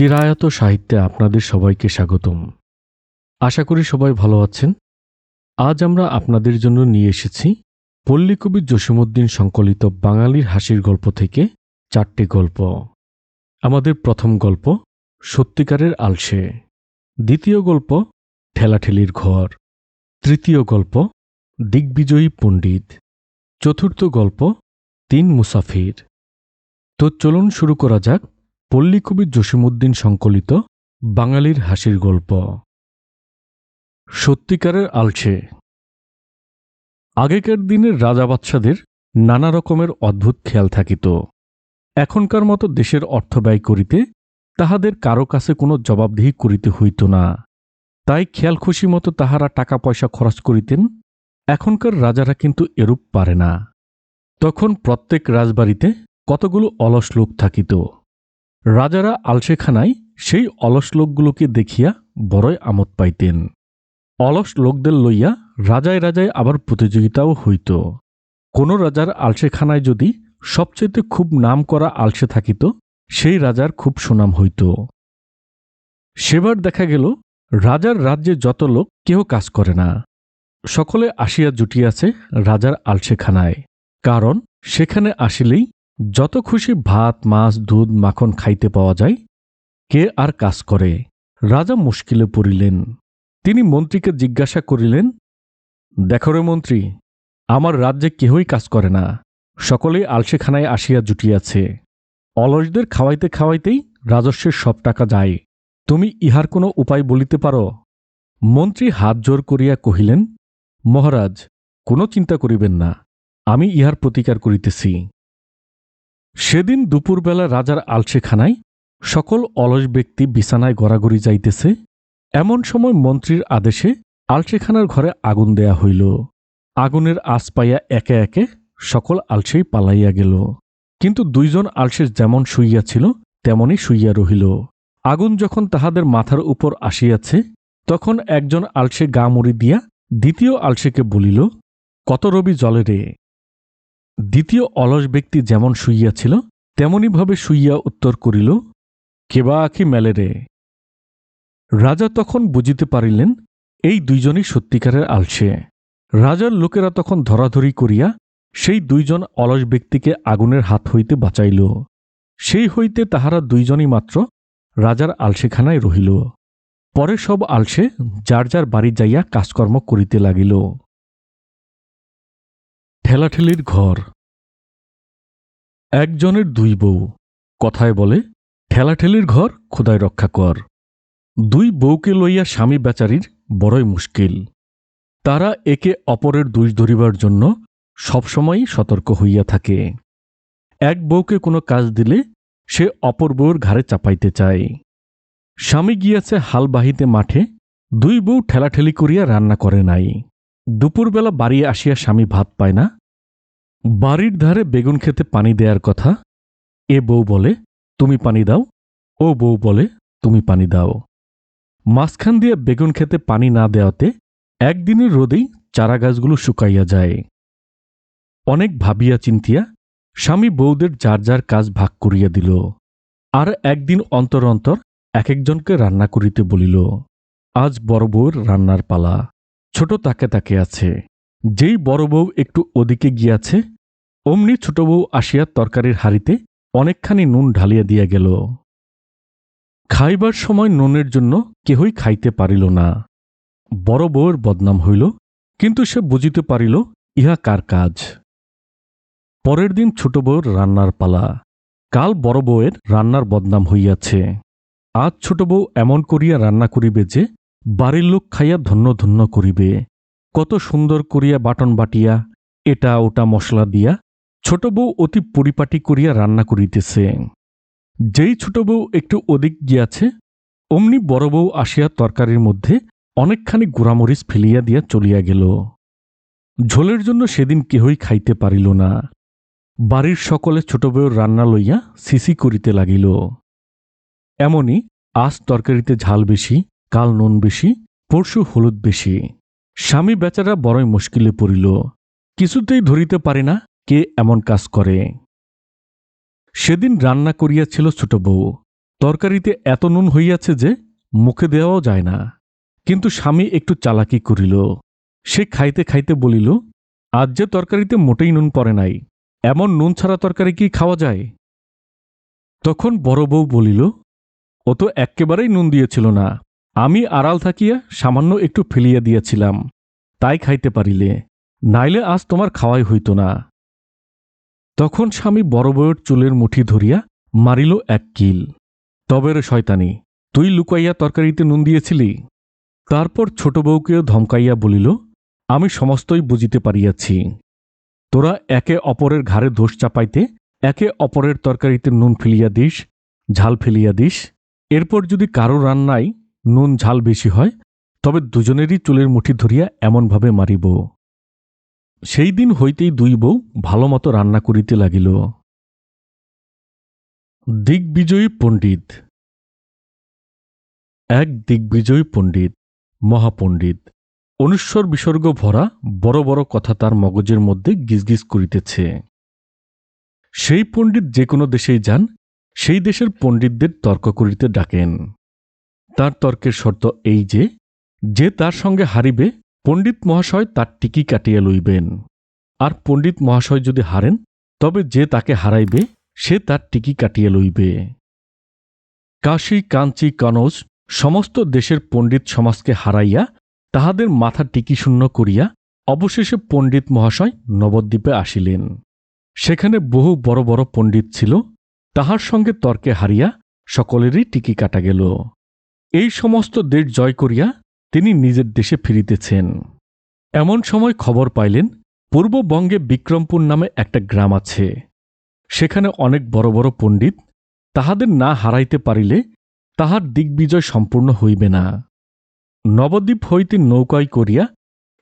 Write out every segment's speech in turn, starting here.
চিরায়ত সাহিত্যে আপনাদের সবাইকে স্বাগতম। আশা করি সবাই ভালো আছেন। আজ আমরা আপনাদের জন্য নিয়ে এসেছি পল্লীকবি জসীমউদ্দীন সংকলিত বাঙালির হাসির গল্প থেকে 4টি গল্প। আমাদের প্রথম গল্প সত্যিকারের আলসে, দ্বিতীয় গল্প ঠেলাঠেলির ঘর, তৃতীয় গল্প দিগ্বিজয়ী পণ্ডিত, চতুর্থ গল্প 3 মুসাফির। তো চলুন শুরু করা যাক পল্লীকবি জসীমউদ্দীন সংকলিত বাঙালির হাসির গল্প সত্যিকারের আলসে। আগেকার দিনের রাজা বাদশাদের নানা রকমের অদ্ভুত খেয়াল থাকিত। এখনকার মতো দেশের অর্থ ব্যয় করিতে তাহাদের কারো কাছে কোনো জবাবদিহি করিতে হইত না, তাই খেয়াল খুশি মতো তাহারা টাকা পয়সা খরচ করিতেন। এখনকার রাজারা কিন্তু এরূপ পারে না। তখন প্রত্যেক রাজবাড়িতে কতগুলো অলস লোক থাকিত। রাজারা আলসেখানায় সেই অলস লোকগুলোকে দেখিয়া বড়ই আমোদ পাইতেন। অলস লোকদের লইয়া রাজায় রাজায় আবার প্রতিযোগিতাও হইত। কোন রাজার আলসেখানায় যদি সবচেয়ে খুব নাম করা আলসে থাকিত, সেই রাজার খুব সুনাম হইত। সেবার দেখা গেল রাজার রাজ্যে যত লোক কেহ কাজ করে না, সকলে আসিয়া জুটিয়াছে রাজার আলসেখানায়। কারণ সেখানে আসিলেই যত খুশি ভাত, মাছ, দুধ, মাখন খাইতে পাওয়া যায়। কে আর কাজ করে? রাজা মুশকিলে পড়িলেন। তিনি মন্ত্রীকে জিজ্ঞাসা করিলেন, দেখো রে মন্ত্রী, আমার রাজ্যে কেহই কাজ করে না, সকলেই আলসেখানায় আসিয়া জুটিয়াছে। অলসদের খাওয়াইতে খাওয়াইতেই রাজস্বের সব টাকা যায়। তুমি ইহার কোনো উপায় বলিতে পারো? মন্ত্রী হাত জোর করিয়া কহিলেন, মহারাজ, কোনো চিন্তা করিবেন না, আমি ইহার প্রতিকার করিতেছি। সেদিন দুপুরবেলা রাজার আলসেখানায় সকল অলস ব্যক্তি বিছানায় গড়াগড়ি যাইতেছে। এমন সময় মন্ত্রীর আদেশে আলসেখানার ঘরে আগুন দেয়া হইল। আগুনের আঁচ পাইয়া একে একে সকল আলসেই পালাইয়া গেল। কিন্তু 2 জন আলসে যেমন শুইয়াছিল তেমনই শুইয়া রহিল। আগুন যখন তাহাদের মাথার উপর আসিয়াছে, তখন একজন আলসে গা মুড়ি দিয়া দ্বিতীয় আলসেকে বলিল, কত রবি জলে রে? দ্বিতীয় অলস ব্যক্তি যেমন শুইয়াছিল তেমনিভাবে শুইয়া উত্তর করিল, কেবা আখি মেলে রে। রাজা তখন বুঝিতে পারিলেন এই 2 জনই সত্যিকারের আলসে। রাজার লোকেরা তখন ধরাধরি করিয়া সেই 2 জন অলস ব্যক্তিকে আগুনের হাত হইতে বাঁচাইল। সেই হইতে তাহারা 2 জনই মাত্র রাজার আলসেখানায় রহিল। পরে সব আলসে যার যার বাড়ি যাইয়া কাজকর্ম করিতে লাগিল। ঠেলাঠেলির ঘর। একজনের 2 বউ। কথায় বলে, ঠেলাঠেলির ঘর খোদায় রক্ষা কর। 2 বউকে লইয়া স্বামী বেচারির বড়ই মুশকিল। তারা একে অপরের দোষ ধরিবার জন্য সবসময়ই সতর্ক হইয়া থাকে। এক বউকে কোনো কাজ দিলে সে অপর বউর ঘাড়ে চাপাইতে চায়। স্বামী গিয়াছে হাল বাহিতে মাঠে, 2 বউ ঠেলাঠেলি করিয়া রান্না করে নাই। দুপুরবেলা বাড়ি আসিয়া স্বামী ভাত পায় না। বাড়ির ধারে বেগুন খেতে পানি দেয়ার কথা। এ বউ বলে, তুমি পানি দাও। ও বউ বলে, তুমি পানি দাও। মাঝখান দিয়ে বেগুন খেতে পানি না দেওয়াতে একদিনের রোদেই চারা গাছগুলো শুকাইয়া যায়। অনেক ভাবিয়া চিন্তিয়া স্বামী বউদের যার যার কাজ ভাগ করিয়া দিল। আর একদিন অন্তর অন্তর এক একজনকে রান্না করিতে বলিল। আজ বড় বউর রান্নার পালা। ছোট তাকে তাকে আছে। যেই বড় বউ একটু ওদিকে গিয়াছে, অমনি ছোট বউ আসিয়া তরকারির হাঁড়িতে অনেকখানি নুন ঢালিয়া দিয়া গেল। খাইবার সময় নুনের জন্য কেহই খাইতে পারিল না। বড় বউয়ের বদনাম হইল, কিন্তু সে বুঝিতে পারিল ইহা কার কাজ। পরের দিন ছোট বউয়ের রান্নার পালা। কাল বড় বউয়ের রান্নার বদনাম হইয়াছে। আজ ছোট বউ এমন করিয়া রান্না করিবে যে বাড়ির লোক খাইয়া ধন্য ধন্য করিবে। কত সুন্দর করিয়া বাটন বাটিয়া এটা ওটা মশলা দিয়া ছোট বউ অতি পরিপাটি করিয়া রান্না করিতেছে। যেই ছোট বউ একটু ওদিক গিয়াছে, অমনি বড় বউ আসিয়া তরকারির মধ্যে অনেকখানি গুঁড়ামরিচ ফেলিয়া দিয়া চলিয়া গেল। ঝোলের জন্য সেদিন কেহই খাইতে পারিল না। বাড়ির সকলে ছোট বউয়ের রান্না লইয়া সিসি করিতে লাগিল। এমনি আজ তরকারিতে ঝাল বেশি, কাল নুন বেশি, পরশু হলুদ বেশি। স্বামী বেচারা বড়ই মুশকিলে পড়িল। কিছুতেই ধরিতে পারে না কে এমন কাজ করে। সেদিন রান্না করিয়াছিল ছোট বউ, তরকারিতে এত নুন হইয়াছে যে মুখে দেওয়াও যায় না। কিন্তু স্বামী একটু চালাকি করিল। সে খাইতে খাইতে বলিল, আজ যে তরকারিতে মোটেই নুন পড়ে নাই, এমন নুন ছাড়া তরকারি কি খাওয়া যায়? তখন বড় বউ বলিল, ও তো এক্কেবারেই নুন দিয়েছিল না, আমি আড়াল থাকিয়া সামান্য একটু ফেলিয়া দিয়াছিলাম, তাই খাইতে পারিলে, নাইলে আজ তোমার খাওয়াই হইত না। তখন স্বামী বড় বউয়ের চুলের মুঠি ধরিয়া মারিল এক কিল। তবে রে শয়তানি, তুই লুকাইয়া তরকারিতে নুন দিয়েছিলি? তারপর ছোট বউকেও ধমকাইয়া বলিল, আমি সমস্তই বুঝিতে পারিয়াছি। তোরা একে অপরের ঘাড়ে দোষ চাপাইতে একে অপরের তরকারিতে নুন ফেলিয়া দিস, ঝাল ফেলিয়া দিস। এরপর যদি কারো রান্নায় নুন ঝাল বেশি হয়, তবে দুজনেরই চুলের মুঠি ধরিয়া এমনভাবে মারিব। সেই দিন হইতেই দুই বউ ভালোমতো রান্না করিতে লাগিল। দিগ্বিজয়ী পণ্ডিত। এক দিগ্বিজয়ী পণ্ডিত, মহাপণ্ডিত, অনুস্বর বিসর্গ ভরা বড় বড় কথা তার মগজের মধ্যে গিজগিজ করিতেছে। সেই পণ্ডিত যে কোনো দেশেই যান, সেই দেশের পণ্ডিতদের তর্ক করিতে ডাকেন। তার তর্কের শর্ত এই যে তার সঙ্গে হারিবে, পণ্ডিত মহাশয় তার টিকি কাটিয়া লইবেন, আর পণ্ডিত মহাশয় যদি হারেন, তবে যে তাকে হারাইবে সে তার টিকি কাটিয়া লইবে। কাশী, কাঞ্চি, কনৌজ সমস্ত দেশের পণ্ডিত সমাজকে হারাইয়া তাহাদের মাথা টিকিশূন্য করিয়া অবশেষে পণ্ডিত মহাশয় নবদ্বীপে আসিলেন। সেখানে বহু বড় বড় পণ্ডিত ছিল, তাহার সঙ্গে তর্কে হারিয়া সকলেরই টিকি কাটা গেল। এই সমস্ত দেশ জয় করিয়া তিনি নিজের দেশে ফিরিতেছেন। এমন সময় খবর পাইলেন, পূর্ববঙ্গে বিক্রমপুর নামে একটা গ্রাম আছে। সেখানে অনেক বড় বড় পণ্ডিত, তাহাদের না হারাইতে পারিলে তাহার দিগ্বিজয় সম্পূর্ণ হইবে না। নবদ্বীপ হইতে নৌকায় করিয়া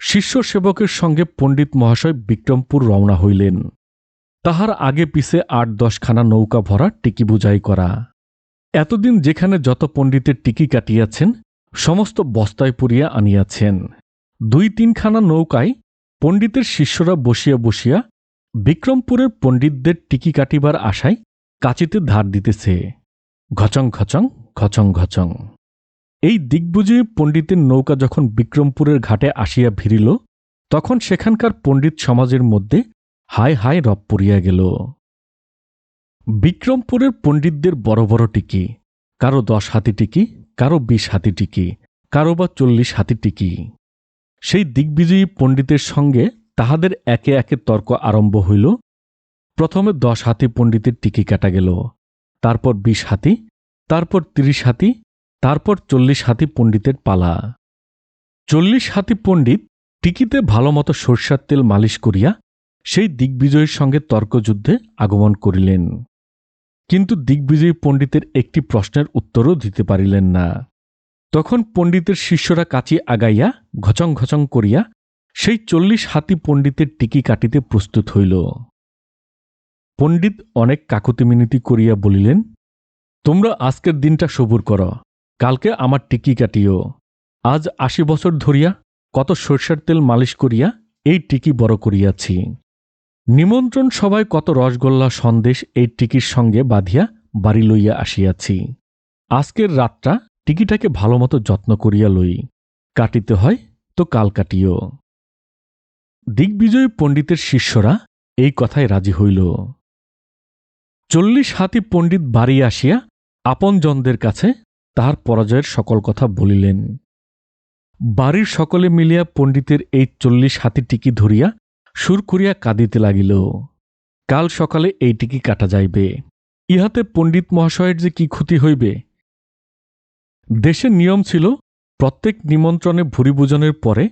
শিষ্য সেবকের সঙ্গে পণ্ডিত মহাশয় বিক্রমপুর রওনা হইলেন। তাহার আগে পিছে ৮-১০ খানা নৌকা ভরা টিকি বুঝাই করা। এতদিন যেখানে যত পণ্ডিতের টিকি কাটিয়াছেন, সমস্ত বস্তায় পুরিয়া আনিয়াছেন। ২-৩ খানা নৌকায় পণ্ডিতের শিষ্যরা বসিয়া বসিয়া বিক্রমপুরের পণ্ডিতদের টিকি কাটিবার আশায় কাচিতে ধার দিতেছে। ঘচং ঘচং, ঘচং ঘচং। এই দিগ্বিজয়ী পণ্ডিতের নৌকা যখন বিক্রমপুরের ঘাটে আসিয়া ভিড়িল, তখন সেখানকার পণ্ডিত সমাজের মধ্যে হায় হায় রব পড়িয়া গেল। বিক্রমপুরের পণ্ডিতদের বড় বড় টিকি, কারো ১০ হাতি টিকি, কারো ২০ হাতি টিকি, কারো বা ৪০ হাতি টিকি। সেই দিগ্বিজয়ী পণ্ডিতের সঙ্গে তাহাদের একে একে তর্ক আরম্ভ হইল। প্রথমে ১০ হাতি পণ্ডিতের টিকি কাটা গেল, তারপর ২০ হাতি, তারপর ৩০ হাতি, তারপর ৪০ হাতি পণ্ডিতের পালা। ৪০ হাতি পণ্ডিত টিকিতে ভালোমতো সরষার তেল মালিশ করিয়া সেই দিগ্বিজয়ীর সঙ্গে তর্কযুদ্ধে আগমন করিলেন। কিন্তু দিগ্বিজয়ী পণ্ডিতের একটি প্রশ্নের উত্তরও দিতে পারিলেন না। তখন পণ্ডিতের শিষ্যরা কাছে আগাইয়া ঘচং ঘচং করিয়া সেই ৪০ হাতি পণ্ডিতের টিকি কাটিতে প্রস্তুত হইল। পণ্ডিত অনেক কাকুতি মিনতি করিয়া বলিলেন, তোমরা আজকের দিনটা সবুর কর, কালকে আমার টিকি কাটিও। আজ ৮০ বছর ধরিয়া কত সরষের তেল মালিশ করিয়া এই টিকি বড় করিয়াছি। নিমন্ত্রণ সভায় কত রসগোল্লা সন্দেশ এই টিকির সঙ্গে বাঁধিয়া বাড়ি লইয়া আসিয়াছি। আজকের রাতটা টিকিটাকে ভালোমতো যত্ন করিয়া লই, কাটিতে হয় তো কাল কাটিও। দিগ্বিজয়ী পণ্ডিতের শিষ্যরা এই কথায় রাজি হইল। ৪০ হাতি পণ্ডিত বাড়ি আসিয়া আপনজনদের কাছে তাহার পরাজয়ের সকল কথা বলিলেন। বাড়ির সকলে মিলিয়া পণ্ডিতের এই ৪০ হাতি টিকি ধরিয়া সুর করিয়া কাঁদিতে লাগিল। কাল সকালে এই টিকি কাটা যাইবে, ইহাতে পণ্ডিত মহাশয়ের যে কি ক্ষতি হইবে। দেশের নিয়ম ছিল, প্রত্যেক নিমন্ত্রণে ভুরিভোজনের পরে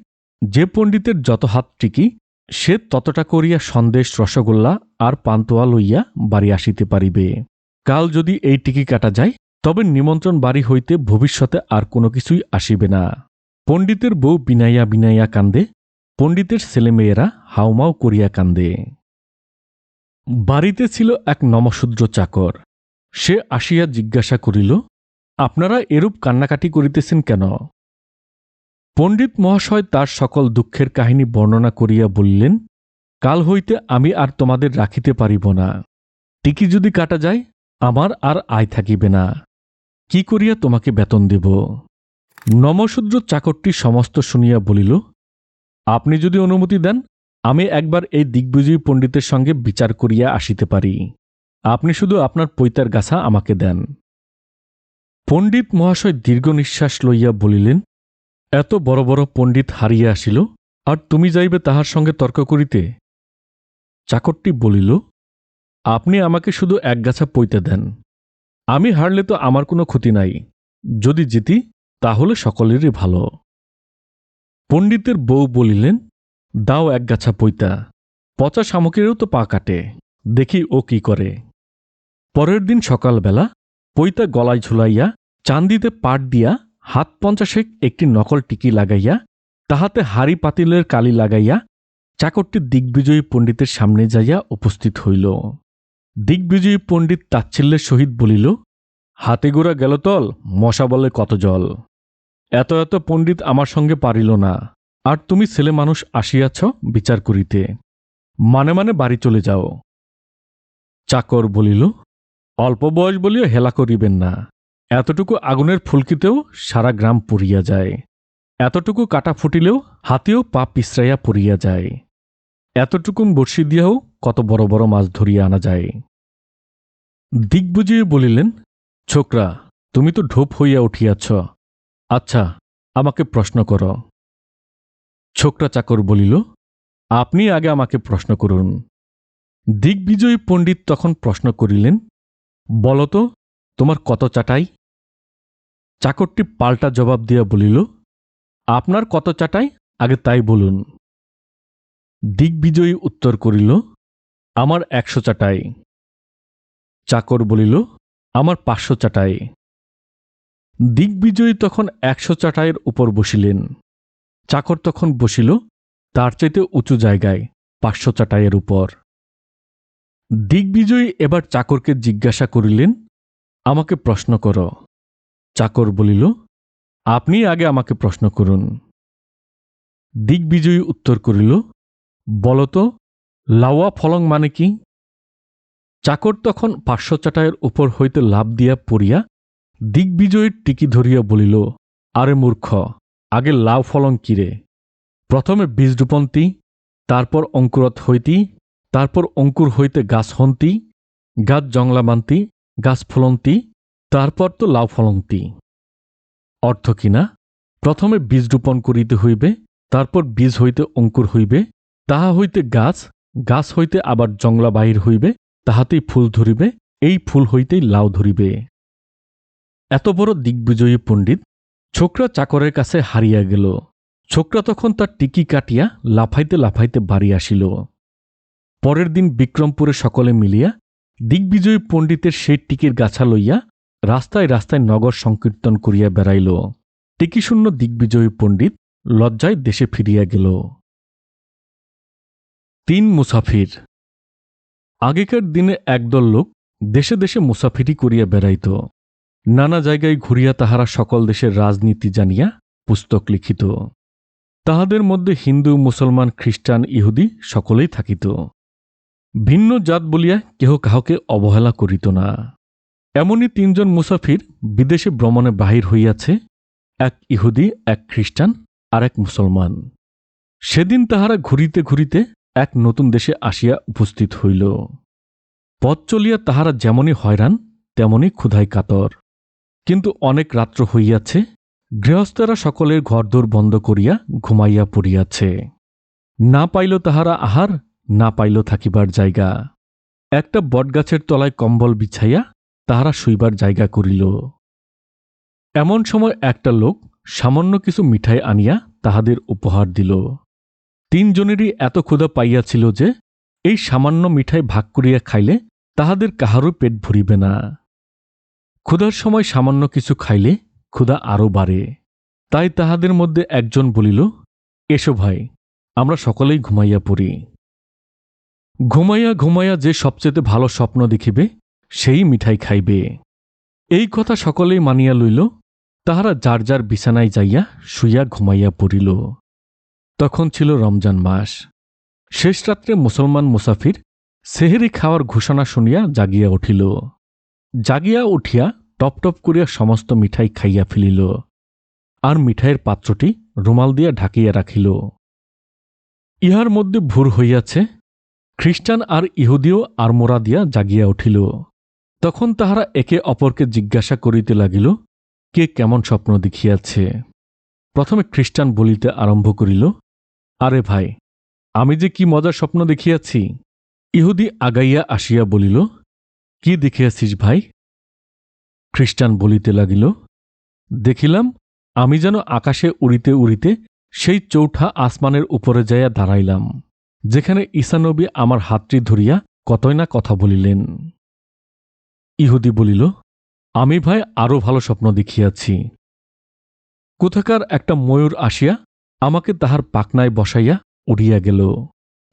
যে পণ্ডিতের যত হাত টিকি, সে ততটা করিয়া সন্দেশ, রসগোল্লা আর পান্তুয়া লইয়া বাড়ি আসিতে পারিবে। কাল যদি এই টিকি কাটা যায়, তবে নিমন্ত্রণ বাড়ি হইতে ভবিষ্যতে আর কোনো কিছুই আসিবে না। পণ্ডিতের বউ বিনাইয়া বিনাইয়া কান্দে, পণ্ডিতের ছেলেমেয়েরা হাউমাউ করিয়া কান্দে। বাড়িতে ছিল এক নমশূদ্র চাকর। সে আসিয়া জিজ্ঞাসা করিল, আপনারা এরূপ কান্নাকাটি করিতেছেন কেন? পণ্ডিত মহাশয় তার সকল দুঃখের কাহিনী বর্ণনা করিয়া বলিলেন, কাল হইতে আমি আর তোমাদের রাখিতে পারিব না। টিকি যদি কাটা যায়, আমার আর আয় থাকিবে না। কি করিয়া তোমাকে বেতন দেব? নমশূদ্র চাকরটি সমস্ত শুনিয়া বলিল, আপনি যদি অনুমতি দেন, আমি একবার এই দিগ্বিজয়ী পণ্ডিতের সঙ্গে বিচার করিয়া আসিতে পারি। আপনি শুধু আপনার পৈতার গাছা আমাকে দেন। পণ্ডিত মহাশয় দীর্ঘ নিঃশ্বাস লইয়া বলিলেন, এত বড় বড় পণ্ডিত হারিয়া আসিল, আর তুমি যাইবে তাহার সঙ্গে তর্ক করিতে? চাকরটি বলিল, আপনি আমাকে শুধু এক গাছা পৈতে দেন। আমি হারলে তো আমার কোনো ক্ষতি নাই, যদি জিতি তাহলে সকলেরই ভালো। পণ্ডিতের বউ বলিলেন, দাও এক গাছা পৈতা, পচা শামুকেরও তো পা কাটে, দেখি ও কি করে। পরের দিন সকালবেলা পৈতা গলায় ঝুলাইয়া চান্দিতে পাট দিয়া হাত 50 একটি নকল টিকি লাগাইয়া তাহাতে হাড়ি পাতিলের কালি লাগাইয়া চাকরটি দিগ্বিজয়ী পণ্ডিতের সামনে যাইয়া উপস্থিত হইল। দিগ্বিজয়ী পণ্ডিত তাচ্ছিল্যের সহিত বলিল, হাতে গোড়া গেল তল, মশা বলে কত জল। এত এত পণ্ডিত আমার সঙ্গে পারিল না, আর তুমি ছেলে মানুষ আসিয়াছ বিচার করিতে। মানে মানে বাড়ি চলে যাও। চাকর বলিল, অল্প বয়স বলিয়া হেলা করিবেন না। এতটুকু আগুনের ফুলকিতেও সারা গ্রাম পুড়িয়া যায়, এতটুকু কাটা ফুটিলেও হাতেও পা পিছড়াইয়া পড়িয়া যায়, এতটুকু বড়শি দিয়াও কত বড় বড় মাছ ধরিয়া আনা যায়। দিগ্বিজয়ী বলিলেন, ছোকরা, তুমি তো ঢোপ হইয়া উঠিয়াছ, আচ্ছা আমাকে প্রশ্ন কর। ছোকরা চাকর বলিল, আপনি আগে আমাকে প্রশ্ন করুন। দিগ্বিজয়ী পণ্ডিত তখন প্রশ্ন করিলেন, বলতো তোমার কত চাটাই? চাকরটি পাল্টা জবাব দিয়া বলিল, আপনার কত চাটাই আগে তাই বলুন। দিগ্বিজয়ী উত্তর করিল, আমার 100 চাটাই। চাকর বলিল, আমার 500 চাটাই। দিগ্বিজয়ী তখন 100 চাটাইয়ের উপর বসিলেন। চাকর তখন বসিল তার চাইতে উঁচু জায়গায় 500 চাটাইয়ের উপর। দিগ্বিজয়ী এবার চাকরকে জিজ্ঞাসা করিলেন, আমাকে প্রশ্ন কর। চাকর বলিল, আপনি আগে আমাকে প্রশ্ন করুন। দিগ্বিজয়ী উত্তর করিল, বলতো লাউয়া ফলং মানে কি? চাকর তখন 500 চাটাইয়ের উপর হইতে লাফ দিয়া পড়িয়া দিগ্বিজয়ীর টিকি ধরিয়া বলিল, আরে মূর্খ, আগে লাউ ফলং কিরে? প্রথমে বীজ রূপন্তি, তারপর অঙ্কুরত হইতি, তারপর অঙ্কুর হইতে গাছ হন্তি, গাছ জংলা বান্তি, গাছ ফলন্তি, তারপর তো লাউ ফলন্তি। অর্থ কিনা, প্রথমে বীজ রোপণ করিতে হইবে, তারপর বীজ হইতে অঙ্কুর হইবে, তাহা হইতে গাছ, গাছ হইতে আবার জংলা বাহির হইবে, তাহাতেই ফুল ধরিবে, এই ফুল হইতেই লাউ ধরিবে। এত বড় দিগ্বিজয়ী পণ্ডিত ছোকরা চাকরের কাছে হারিয়া গেল। ছোকরা তখন তার টিকি কাটিয়া লাফাইতে লাফাইতে বাড়ি আসিল। পরের দিন বিক্রমপুরে সকলে মিলিয়া দিগ্বিজয়ী পণ্ডিতের সেই টিকির গাছা লইয়া রাস্তায় রাস্তায় নগর সংকীর্তন করিয়া বেড়াইল। টিকিশূন্য দিগ্বিজয়ী পণ্ডিত লজ্জায় দেশে ফিরিয়া গেল। 3 মুসাফির। আগেকার দিনে একদল লোক দেশে দেশে মুসাফিরি করিয়া বেড়াইত। নানা জায়গায় ঘুরিয়া তাহারা সকল দেশের রাজনীতি জানিয়া পুস্তক লিখিত। তাহাদের মধ্যে হিন্দু, মুসলমান, খ্রিস্টান, ইহুদি সকলেই থাকিত। ভিন্ন জাত বলিয়া কেহ কাহকে অবহেলা করিত না। এমনই 3 জন মুসাফির বিদেশে ভ্রমণে বাহির হইয়াছে, এক ইহুদি, এক খ্রিস্টান আর এক মুসলমান। সেদিন তাহারা ঘুরিতে ঘুরিতে এক নতুন দেশে আসিয়া উপস্থিত হইল। পথ চলিয়া তাহারা যেমনই হয়রান তেমনই ক্ষুধায় কাতর। কিন্তু অনেক রাত্র হইয়াছে, গৃহস্থেরা সকলের ঘরদোর বন্ধ করিয়া ঘুমাইয়া পড়িয়াছে। না পাইল তাহারা আহার, না পাইল থাকিবার জায়গা। একটা বটগাছের তলায় কম্বল বিছাইয়া তাহারা শুইবার জায়গা করিল। এমন সময় একটা লোক সামান্য কিছু মিঠাই আনিয়া তাহাদের উপহার দিল। 3 জনেরই এত ক্ষুধা পাইয়াছিল যে এই সামান্য মিঠাই ভাগ করিয়া খাইলে তাহাদের কাহারও পেট ভরিবে না। ক্ষুধার সময় সামান্য কিছু খাইলে ক্ষুধা আরও বাড়ে। তাই তাহাদের মধ্যে একজন বলিল, এসো ভাই, আমরা সকলেই ঘুমাইয়া পড়ি। ঘুমাইয়া ঘুমাইয়া যে সবচেয়ে ভালো স্বপ্ন দেখিবে সেই মিঠাই খাইবে। এই কথা সকলেই মানিয়া লইল। তাহারা যার যার বিছানায় যাইয়া শুইয়া ঘুমাইয়া পড়িল। তখন ছিল রমজান মাস। শেষ রাত্রে মুসলমান মুসাফির সেহেরি খাওয়ার ঘোষণা শুনিয়া জাগিয়া উঠিল। জাগিয়া উঠিয়া টপ টপ করিয়া সমস্ত মিঠাই খাইয়া ফেলিল, আর মিঠাইয়ের পাত্রটি রুমাল দিয়া ঢাকিয়া রাখিল। ইহার মধ্যে ভোর হইয়াছে, খ্রিস্টান আর ইহুদিও আড়মোড়া দিয়া জাগিয়া উঠিল। তখন তাহারা একে অপরকে জিজ্ঞাসা করিতে লাগিল, কে কেমন স্বপ্ন দেখিয়াছে। প্রথমে খ্রিস্টান বলিতে আরম্ভ করিল, আরে ভাই, আমি যে কি মজার স্বপ্ন দেখিয়াছি। ইহুদি আগাইয়া আসিয়া বলিল, কি দেখিয়াছিস ভাই? খ্রিস্টান বলিতে লাগিল, দেখিলাম আমি যেন আকাশে উড়িতে উড়িতে সেই চৌঠা আসমানের উপরে যাইয়া দাঁড়াইলাম, যেখানে ঈসা নবী আমার হাতটি ধরিয়া কতই না কথা বলিলেন। ইহুদি বলিল, আমি ভাই আরও ভালো স্বপ্ন দেখিয়াছি। কোথাকার একটা ময়ূর আসিয়া আমাকে তাহার পাখনায় বসাইয়া উড়িয়া গেল,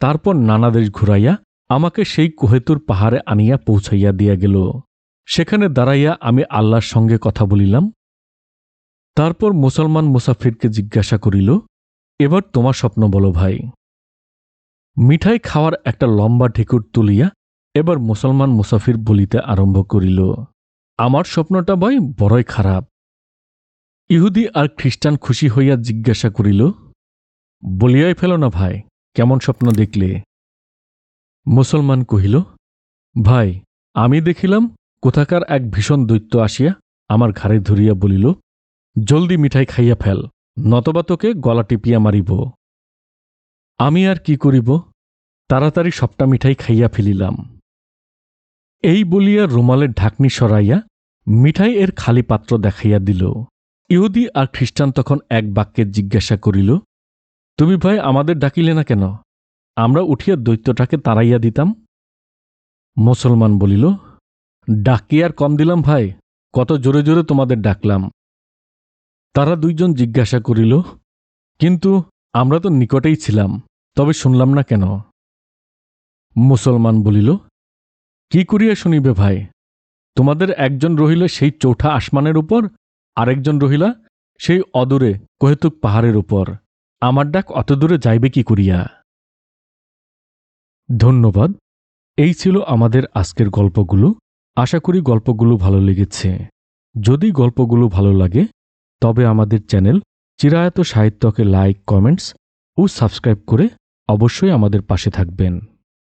তারপর নানা দেশ ঘুরাইয়া আমাকে সেই কোহেতুর পাহাড়ে আনিয়া পৌঁছাইয়া দিয়া গেল। সেখানে দাঁড়াইয়া আমি আল্লাহর সঙ্গে কথা বলিলাম। তারপর মুসলমান মুসাফিরকে জিজ্ঞাসা করিল, এবার তোমার স্বপ্ন বলো ভাই। মিঠাই খাওয়ার একটা লম্বা ঢেকুর তুলিয়া এবার মুসলমান মুসাফির বলিতে আরম্ভ করিল, আমার স্বপ্নটা ভাই বড়ই খারাপ। ইহুদি আর খ্রিস্টান খুশি হইয়া জিজ্ঞাসা করিল, বলিয়াই ফেল না ভাই, কেমন স্বপ্ন দেখলে? মুসলমান কহিল, ভাই, আমি দেখিলাম কোথাকার এক ভীষণ দৈত্য আসিয়া আমার ঘাড়ে ধরিয়া বলিল, জলদি মিঠাই খাইয়া ফেল, নতবা তোকে গলা টিপিয়া মারিব। আমি আর কি করিব, তাড়াতাড়ি সবটা মিঠাই খাইয়া ফেলিলাম। এই বলিয়া রুমালের ঢাকনি সরাইয়া মিঠাই এর খালি পাত্র দেখাইয়া দিল। ইহুদি আর খ্রিস্টান তখন এক বাক্যে জিজ্ঞাসা করিল, তুমি ভাই আমাদের ডাকিলে না কেন? আমরা উঠিয়া দৈত্যটাকে তাড়াইয়া দিতাম। মুসলমান বলিল, ডাকি আর কম দিলাম ভাই, কত জোরে জোরে তোমাদের ডাকলাম। তারা দুইজন জিজ্ঞাসা করিল, কিন্তু আমরা তো নিকটেই ছিলাম, তবে শুনলাম না কেন? মুসলমান বলিল, কি করিয়া শুনিবে ভাই? তোমাদের একজন রহিল সেই চৌঠা আসমানের উপর, আরেকজন রহিলা সেই অদূরে কোহেতুক পাহাড়ের উপর। আমার ডাক অত দূরে যাইবে কি করিয়া? ধন্যবাদ। এই ছিল আমাদের আজকের গল্পগুলো। আশা করি গল্পগুলো ভালো লেগেছে। যদি গল্পগুলো ভালো লাগে তবে আমাদের চ্যানেল চিরায়ত সাহিত্যকে লাইক, কমেন্টস ও সাবস্ক্রাইব করে অবশ্যই আমাদের পাশে থাকবেন।